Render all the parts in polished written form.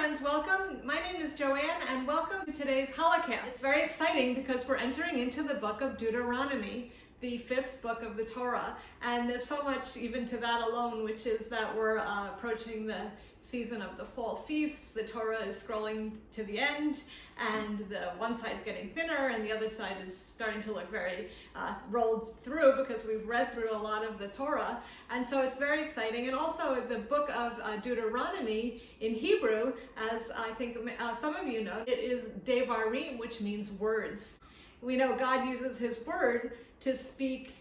friends, welcome. My name is Joanne and welcome to today's Challah-cast. It's very exciting because we're entering into the book of Deuteronomy, the fifth book of the Torah, and there's so much even to that alone, which is that we're approaching the season of the fall feasts. The Torah is scrolling to the end, and the one side's getting thinner and the other side is starting to look very rolled through because we've read through a lot of the Torah, and so it's very exciting. And also the book of Deuteronomy in Hebrew, as I think some of you know, it is devarim, which means words. We know God uses his word to speak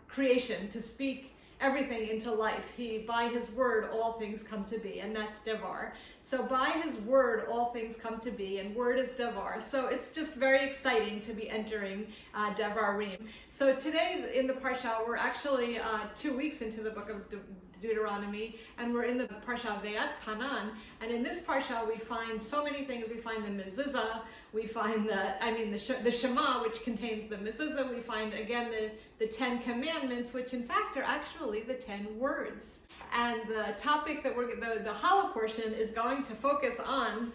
creation, to speak everything into life. By his word, all things come to be, and that's devar. So by his word, all things come to be, and word is devar. So it's just very exciting to be entering devarim. So today in the parsha, we're actually 2 weeks into the book of Deuteronomy, and we're in the parsha of Etchanan. And in this parsha, we find so many things. We find the mezuzah, we find the Shema, which contains the mezuzah. We find again the 10 Commandments, which in fact are actually the 10 words. And the topic that the challah portion is going to focus on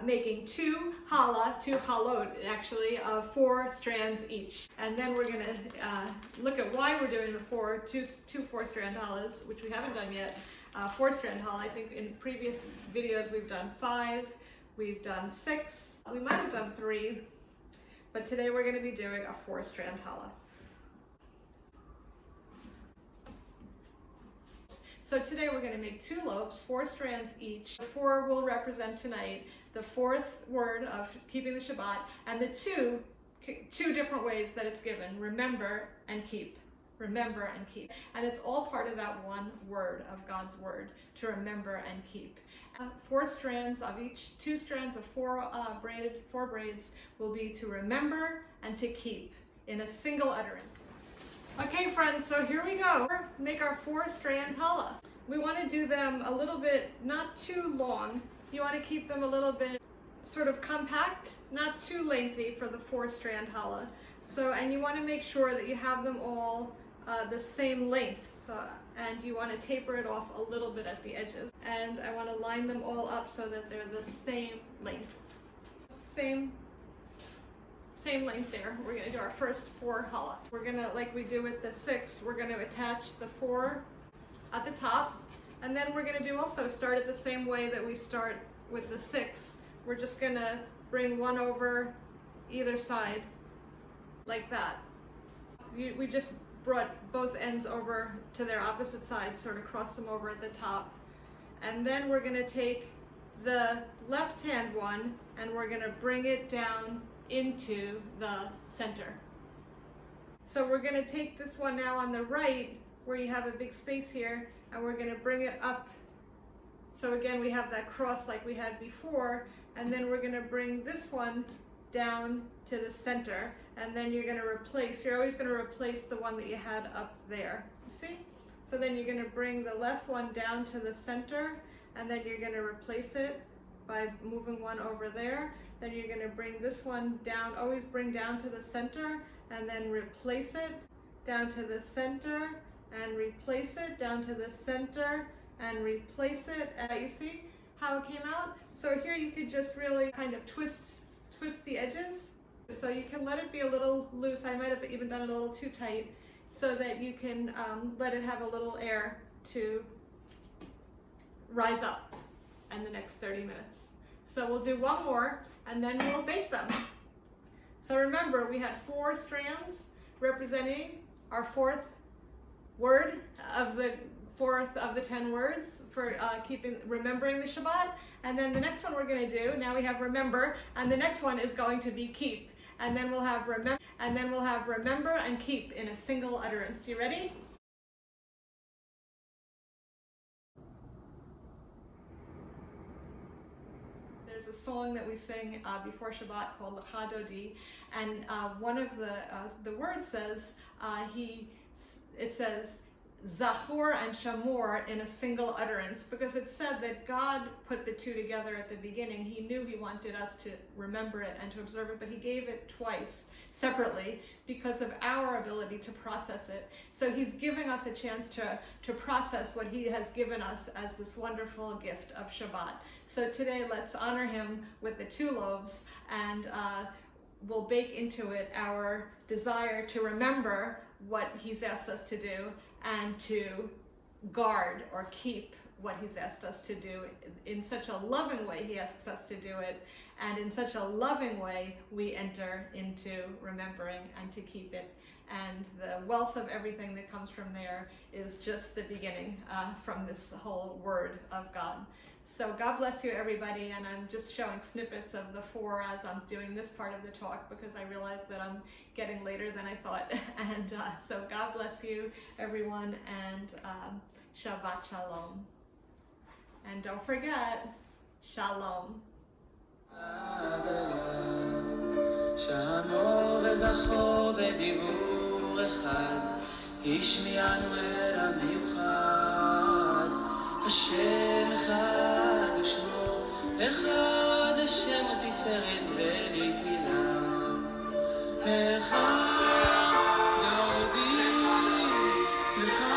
making two chalot, actually, of 4 strands each. And then we're going to look at why we're doing the two 4-strand challahs, which we haven't done yet. 4-strand challah. I think in previous videos we've done 5, we've done 6, we might have done 3, but today we're going to be doing a 4-strand challah. So today we're going to make 2 loaves, 4 strands each. The 4 will represent tonight the 4th word of keeping the Shabbat, and the two different ways that it's given: remember and keep. Remember and keep. And it's all part of that one word of God's word, to remember and keep. 4 strands of each, 2 strands of 4 braids will be to remember and to keep in a single utterance. Okay friends, so here we go. Make our 4-strand challah. We want to do them a little bit, not too long. You want to keep them a little bit sort of compact, not too lengthy for the 4-strand challah. So, and you want to make sure that you have them all the same length. And you want to taper it off a little bit at the edges. And I want to line them all up so that they're the same length. Same length there. We're going to do our first 4 challah. We're going to, like we do with the 6, we're going to attach the 4 at the top, and then we're going to do also start it the same way that we start with the 6. We're just going to bring one over either side like that. We just brought both ends over to their opposite sides, sort of cross them over at the top, and then we're going to take the left hand one and we're going to bring it down into the center. So we're going to take this one now on the right, where you have a big space here, and we're going to bring it up. So again, we have that cross like we had before, and then we're going to bring this one down to the center, and then you're going to you're always going to replace the one that you had up there. You see? So then you're going to bring the left one down to the center, and then you're going to replace it by moving one over there. Then you're going to bring this one down, always bring down to the center, and then replace it down to the center, and replace it down to the center, and replace it. You see how it came out? So here you could just really kind of twist the edges. So you can let it be a little loose. I might have even done it a little too tight, so that you can let it have a little air to rise up in the next 30 minutes. So we'll do one more, and then we'll bake them. So remember, we had 4 strands representing our 4th word of the 4th of the 10 words for remembering the Shabbat. And then the next one we're going to do, now we have remember, and the next one is going to be keep. And then we'll have remember and keep in a single utterance. You ready? There's a song that we sing before Shabbat called Lecha Dodi, and one of the words says, it says, Zachor and Shamor in a single utterance, because it said that God put the two together at the beginning. He knew he wanted us to remember it and to observe it, but he gave it twice separately because of our ability to process it. So he's giving us a chance to process what he has given us as this wonderful gift of Shabbat. So today let's honor him with the 2 loaves, and we'll bake into it our desire to remember what he's asked us to do and to guard or keep what he's asked us to do in such a loving way. He asks us to do it, and in such a loving way we enter into remembering and to keep it. And the wealth of everything that comes from there is just the beginning from this whole word of God. So God bless you, everybody, and I'm just showing snippets of the 4 as I'm doing this part of the talk, because I realized that I'm getting later than I thought. And so God bless you, everyone, and Shabbat Shalom. And don't forget, Shalom. השם אחד ושמו אחד, השם ותפארת ולתהילה. אחד דודי, אחד